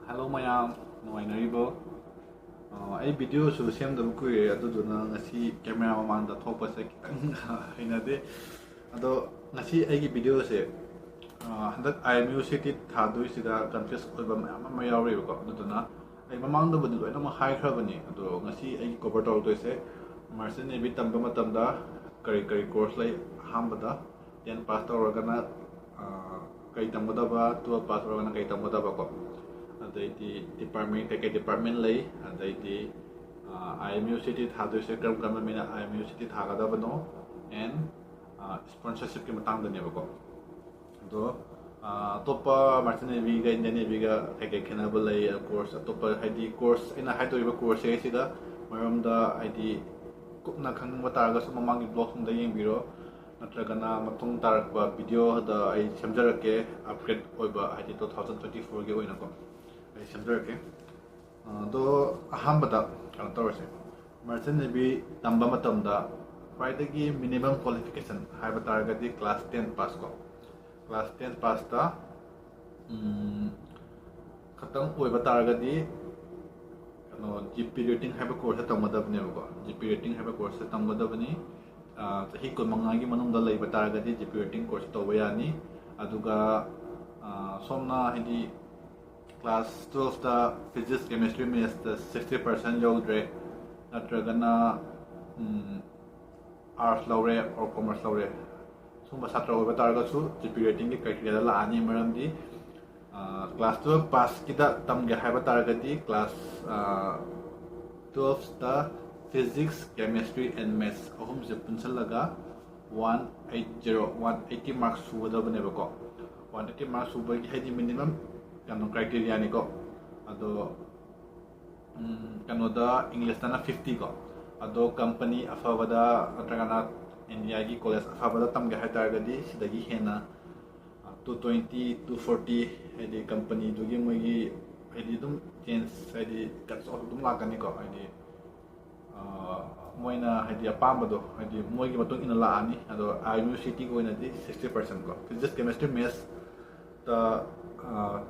Hello mayam, nuwainaribo. Ay video su semdam kuire aduduna ngasi camera mamangda thopase kitang hainade. Ado ngasi aigi video se handak Imu-Cet thadoi sida contest oiba mayam ama yaureba ko aduduna ay mamangda budu loina ma high khrabani ado ngasi aigi cover tol toise Marcin Navy tamba matamda kari course lai hambada 10 pass tawragana kay tambadaba 12 pass tawragana kay tambadaba ko adai department kay department lay adai Imu-Cet thadoi se kram kram mina Imu-Cet thagadaba no and sponsorship ki matang da neba ko do topa Martin Navy ga Indian Navy ga kay khenaba lay course topa haidi course ina haidoi ba course se sida maramda haidi kupna khangba taraga sa mamangi blog sung da yengbiro natragana matung tarakba video da ai samjarake upgrade oiba haidi 2024 ge oina ko ai samjarake do ahambada kan tawse Martin Navy tamba matamda Friday minimum qualification haiba taragadi class 10 pass ko class 10 pass ta khatang oiba taragadi GP rating haiba course tamgadabne ko GP rating haiba course tamgadabni sahi ko mangagi manungda leiba taragadi GP rating course tawba yani aduga somna hindi class 12 ta physics chemistry maths 60% yaudre natragana arts laure or commerce laure sumba satra oiba taragasu GP rating ki criteria la ani maramdi class 12 pass kita tamge haiba taragadi class 12 ta physics chemistry and maths ahum se punsalaga 180 marks suwada baneba ko 180 marks suba gi haidi minimum kano criteria ni ko ado kano da english na 50 ko ado company afabada atragana india gi college afabada tamge hai taragadi sidagi hena 220 240 haidi company dugi moigi haidi dum change haidi cuts off dum lagani ko haidi moina haidi apambado haidi moigi matung ina laani ado Imu-Cet ko ina di 60% ko physics chemistry maths the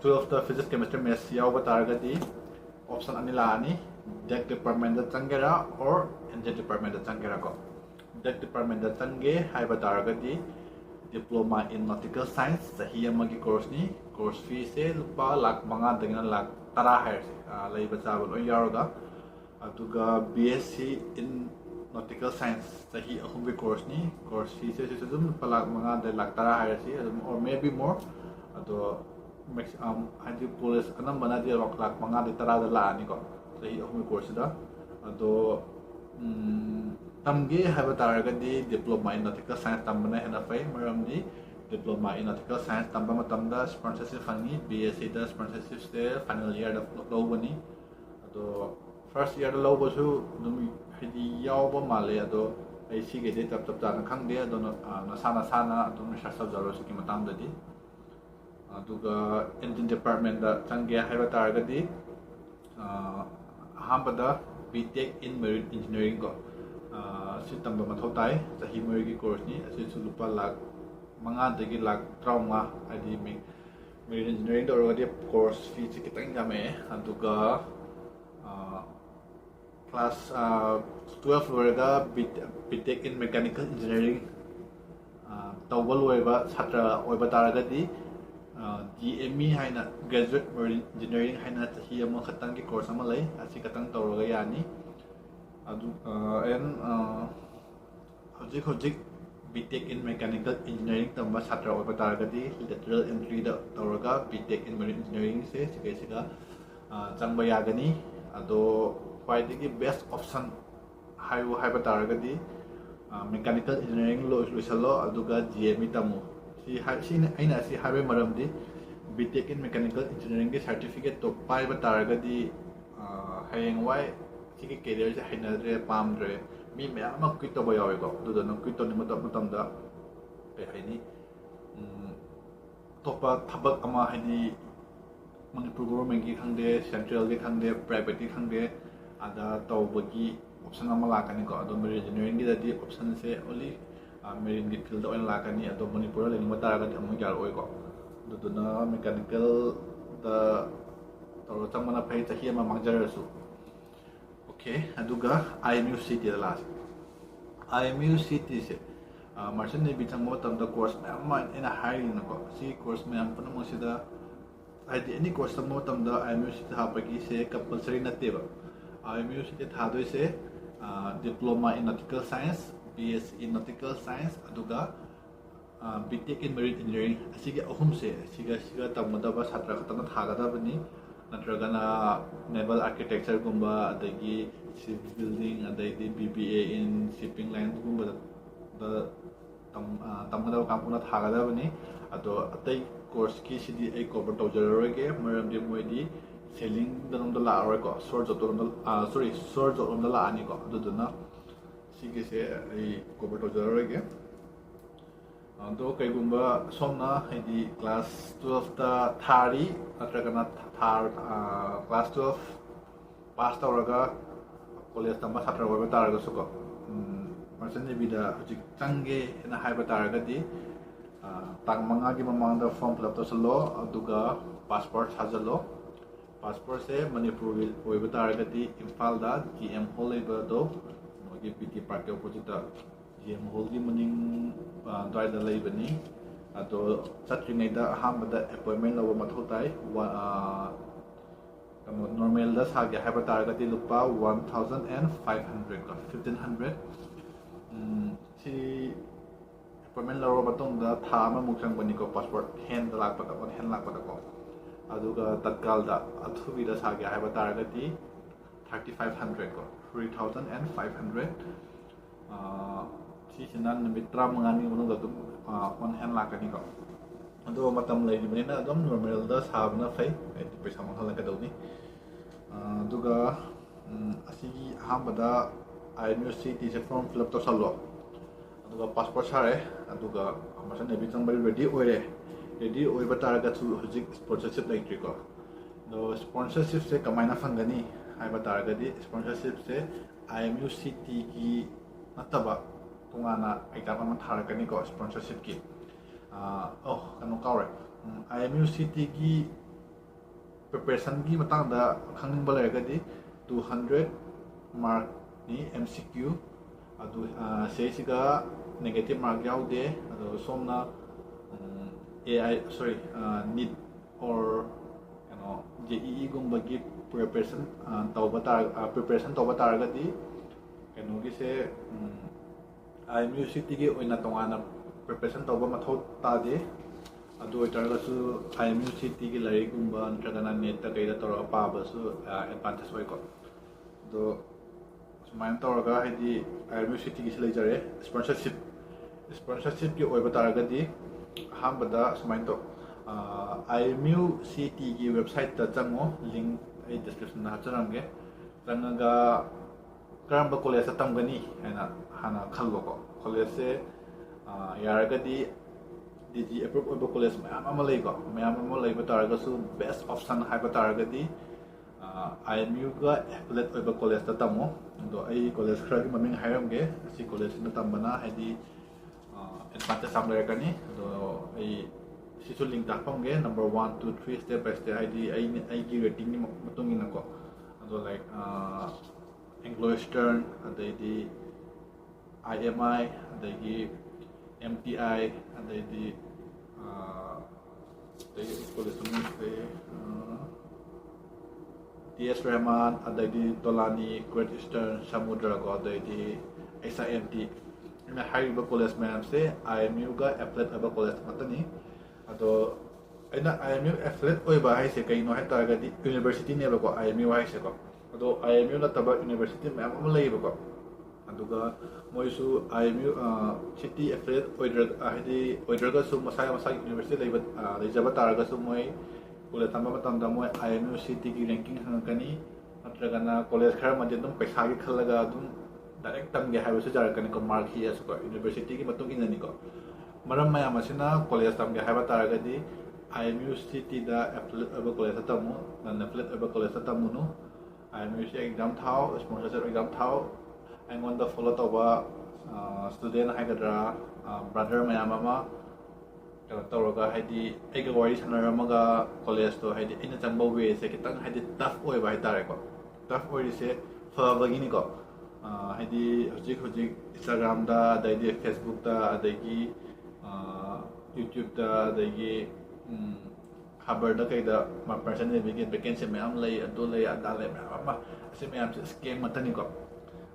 12 the physics chemistry maths yawba taragadi option ani laani deck department da changera or engine department da changera ko deck department da change haiba taragadi diploma in nautical science sahi amagi course ni course fee se lupa lakh manga dagina lakh tara hair laiba chabal oi yaroga aduga BSc in nautical science sahi ahumbi course ni course fee se dum lupa lakh manga de lakh tara hair si or maybe more ado maximum hadi police anam bana di lakh manga de tara da la ani ko sahi ahumbi course da ado tamge haiba taragadi diploma in nautical science tambana hena fai maramdi diploma in nautical science tamba matamda sponsorship fangi BSc da sponsorship ste final year da lobani ado first year da lobasu dum hidi yawba male ado ai sige de tap tap na khangde ado na sana dum research jaro su ki matamda di aduga engine department da changge haiba taragadi ahambada BTech in marine engineering ko si tamba mathau tai sahi marigi course ni asi su lupa lakh manga dagi lakh trauma adi marine engineering do rodi course fee chi kitang game aduga class 12 loraga BTech in mechanical engineering tawbal oiba chatra oiba taragadi GME haina graduate marine engineering haina sahi ama khatang ki course ama lai asi katang tawraga yani adu and hojik BTech in mechanical engineering tamba chatra oiba taragadi lateral entry da tawraga BTech in marine engineering se siga changba yagani ado khwaidagi best option haiba taragadi mechanical engineering lo salo aduga GME tamu si aina si haiba maramdi BTech in mechanical engineering ki certificate to paiba taragadi hayeng wai sigi career se hainadre pamdre mi maya ma quit to bayawe ko do no quit to ni matamda pe haini topa thabak ama haini manipur government ki khangde central ki khangde private ki khangde ada tawbagi option ama lakani ko ado marine engineering ki dadi option se only marine ki field oil lakani ado manipur le ni mata ga amu jar oi ko do na mechanical the ꯇꯧꯔꯒ ꯆꯪꯕꯅ ꯐꯩ ꯆꯍꯤ ꯑꯃ ꯃꯥꯡꯖꯔꯁꯨ okay ꯑꯗꯨꯒ IMU-CT ꯗ ꯂꯥꯛꯑꯁꯤ IMU-CT ꯁꯦ merchant navy ꯆꯪꯕ ꯃꯇꯝꯗ course ꯃꯌꯥꯝ ꯑꯃ ꯑꯩꯅ ꯍꯥꯏꯔꯤꯅꯀꯣ ꯁꯤ ꯀꯣꯔꯁ ꯃꯌꯥꯝ ꯄꯨꯝꯅꯃꯛꯁꯤꯗ ꯍꯥꯏꯗꯤ ꯑꯦꯅꯤ ꯀꯣꯔꯁ ꯆꯪꯕ ꯃꯇꯝꯗ IMU-CT ꯍꯥꯞꯄꯒꯤꯁꯦ ꯀꯝꯄꯜꯁꯔꯤ ꯅꯠꯇꯦꯕ IMU-CT ꯊꯥꯗꯣꯏꯁꯦ diploma in nautical science BSc in Nautical Science aduga BTech in Marine Engineering asigi ahumse siga tamgadaba satra khatana thagadabani natragana naval architecture gumba adagi civil building adagi BBA in shipping line gumba da tamgadaba kampuna thagadabani ado atai course ki sidi ai cover tawjararoge maramdi moidi sailing danum da laaroy ko short job da laani ko aduduna सिगेसे cover तौजरगे अदो कईगुंबा सोमना हाइदी class 12 ता थारी नत्रगना class 12 पास तौरगा college तंबा छात्र ओइबा तारगसुको merchant नेवीदा हुजिक चंगे ना हाइबा तारगदी तांग मंगागी ममांगदा फॉर्म फिल अप तौसलो अदुगा पासपोर्ट साजलो पासपोर्ट से मणिपुर ओइबा तारगदी इम्फाल दा GM हॉल लेबा दो PT Park opposite GM Hall की मनिंग द्वारा लई बनी तो चट्रिंगै दा अहमदा अपॉइंटमेंट लव मथौ ताई नॉर्मल दा सागे हाइबा तारगति लुपा 1500 का 1500 सी अपॉइंटमेंट लव मतों दा था अमा मुखंग बनी को पासपोर्ट हैंड लाकपदा को हैंड लाकपदा को अदुगा तत्काल दा अथुबी दा सागे हाइबा तारगति 3500 को 3500 सिना नमित 35 मनुंग अदुम ऑन हैंड लाकनी को अदो मतम लेरिबनिना अदुम नॉर्मल दा साबना फै पैसा मंगहलगदौनी अदुगा असिगी अहमदा IMU-CT से फॉर्म फिल अप तौसलो अदुगा पासपोर्ट सारे अदुगा अमसन नेवी चंबल रेडी ओइबा तारगा हुजिक स्पॉन्सरशिप लेट्रिको दो स्पॉन्सरशिप से कमाइना फंगनी हाइबा तारगदी स्पॉन्सरशिप से IMU-CT की नतबा तोंगाना एग्जाम अमा थारगनी को स्पॉन्सरशिप की कनो कावरे IMU-CT की प्रिपरेशन की मतंगदा खंगबा लेरगदी 200 मार्क नि MCQ अदु सेसिगा नेगेटिव मार्क याउदे अदु सोमना NEET or JEE गुम्बा की प्रिपरेशन तौबा तारगदी कनोगी से IMU-CT की ओइना तोंगाना प्रिपरेशन तौबा मथौ तादे अदु ओइतारगसु IMU-CT की लाइरिक गुम्बा नत्रगना नेट ता कइदा तौरा पाबसु एडवांटेज ओइको दो सुमाइन तौरगा हाइदी IMU-CT की सिलै जरे स्पॉन्सरशिप की ओइबा तारगदी अहमदा सुमाइन तो IMU-CT की वेबसाइट ता चंगो लिंक आई डिस्क्रिप्शन ना हचरमगे चंगा करंबा कॉलेज तमगनी हैना हाना खल्लो को कॉलेज से यारगदी DG अप्रूव ओइबा कॉलेज मयाम अमा लैको मयाम अमा लैबा तारगसु बेस्ट ऑप्शन हाइबा तारगदी IMU का एफिलेट ओइबा कॉलेज ता तमो दो आई कॉलेज खरगी ममिंग हायरमगे असि कॉलेज न तमबना हाइदी एडवांटेज साम लेरकनी दो आई सिसु लिंक तापमगे number 1 2 3 step by step ID आई की रेटिंग नि मतुंग इनको अदो लाइक Anglo अदैदी IMI अदैगी MTI अदैदी कॉलेज से TS Rehaman अदैदी Tolani Great Eastern Samudra को अदैदी SIMT इन हाइब कॉलेज मैम से IMU का एफिलेट अब कॉलेज मतनी अदो ऐना IMU एफिलेट ओइबा हाइसे कइनो है तारगदी यूनिवर्सिटी नेबको IMU हाइसे को अदो IMU नतबा यूनिवर्सिटी मैम अम लेबको अदुगा मोइसु IMU-CT एफिलेट ओइद्रगसु मसा यूनिवर्सिटी लेजबा तारगसु मोइ कॉलेज तंबा मतंदा मोइ IMU-CT की रैंकिंग हंगकनी नत्रगना कॉलेज खर मजे दुम पैसा की खलगा दुम डायरेक्ट तमगे हाइबसु जारकनी को मार्क ही असको यूनिवर्सिटी की मतुंग इननी को मरम मयाम असिना कॉलेज तमगे हाइबा तारगदी IMU-CT दा एफिलेट ओइबा कॉलेज तमु नन एफिलेट ओइबा कॉलेज तमुनु IMU-CT एग्जाम थाओ स्पॉन्सरशिप एग्जाम थाओ अँगोंदा फॉलो तौबा स्टूडेंट हाइगद्रा ब्रदर मयाम अमा kano tawraga haidi aiga wari sanaramaga college to haidi aina changba way se kitang haidi tough oiba haitare ko tough oi se fabagini ko haidi hojik Instagram da daidi Facebook da daigi YouTube da daigi haber da kai da ma person ne bigi vacancy me am lay adu lay adale me ama se me am scam matani ko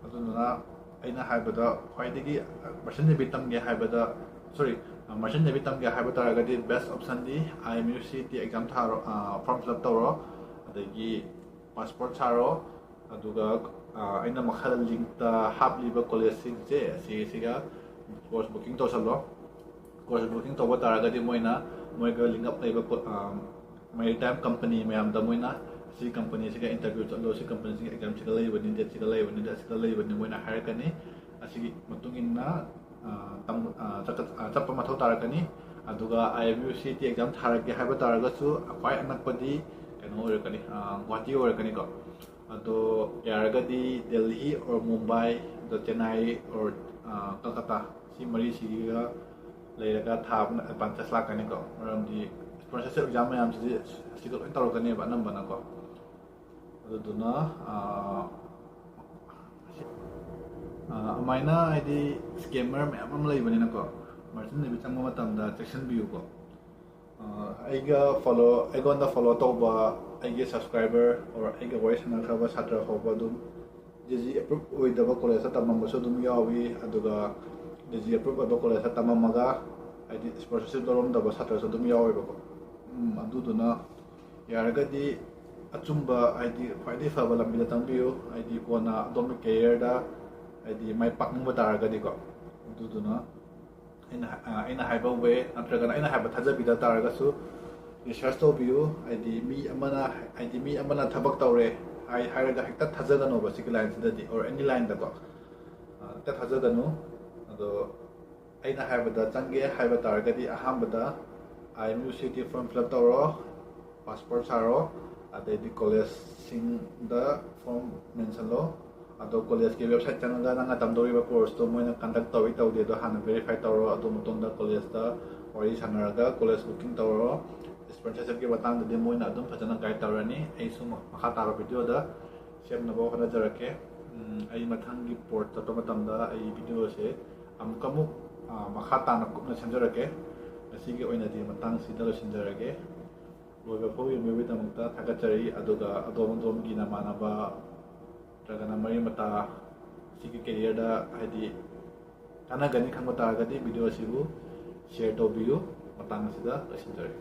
aduna aina haibada khwaidagi person ne bitam ge haibada sorry person ne bitam ge haibada ga di best option di Imu-Cet exam tharo form fill up tawro adagi passport tharo aduga aina makhal link ta hapliba college sing je siga course booking to salo course booking to batara ga di moina moiga link up laiba Maritime company mayam da moina si company siga interview chalo si company siga exam siga laiba ni date siga laiba ni moina hire kani asigi matungin na chappa mathau tarakani aduga Imu-Cet exam tharage haiba taraga su akwai anakpadi kano orakani Guwahati orakani ko ado yaragadi Delhi or Mumbai the Chennai or Kolkata si mari siga leiraga thab advantage lakani ko maramdi sponsorship exam yam siga loi tarokani ba nambana ko aduna amaina haidi scammer mayam laibani na ko martin ne bitang matamda section view ko aiga follow tauba aige subscriber or aige voice na khaba satra khoba dum jeji approve oidaba college tamam so dum yawi aduga jeji approve oidaba college tamamaga aidi sponsorship dorom daba satra so dum yawi ba ko aduduna yaragadi achumba aidi khwaidai faba lambida tangbiyo aidi kona dom career da aidi mai pakmu taragadi ko aduduna ina haiba way natragana ina haiba thajabida taragasu research to view ID mi amana thabak tawre ai haraga hekta thajagano ba sik line sidadi or any line da ko ta thajagano ado aina haiba da change haiba taragadi ahambada Imu-Cet form fill up tawro passport saro adedi college sing da form mention lo ado college ke website channel nanga tamdori ba course to moina conduct tawi tawde do hana verify tawro ado mutonda college da wari sanaraga college booking tawro sponsorship ke batang de moina adum phajana guide tawrani ai su makha taro video da share na bo hana jarake ai mathangi port to matamda ai video se amkamu makha ta na kupna semjarake asigi oina di matang sida lo sinjarage loiba phobi mebi tamta thagachari aduga adom gi na manaba tragana mari mata sigi career da haidi kana gani khangba taragadi video sibu share to view matang sida lo sinjarage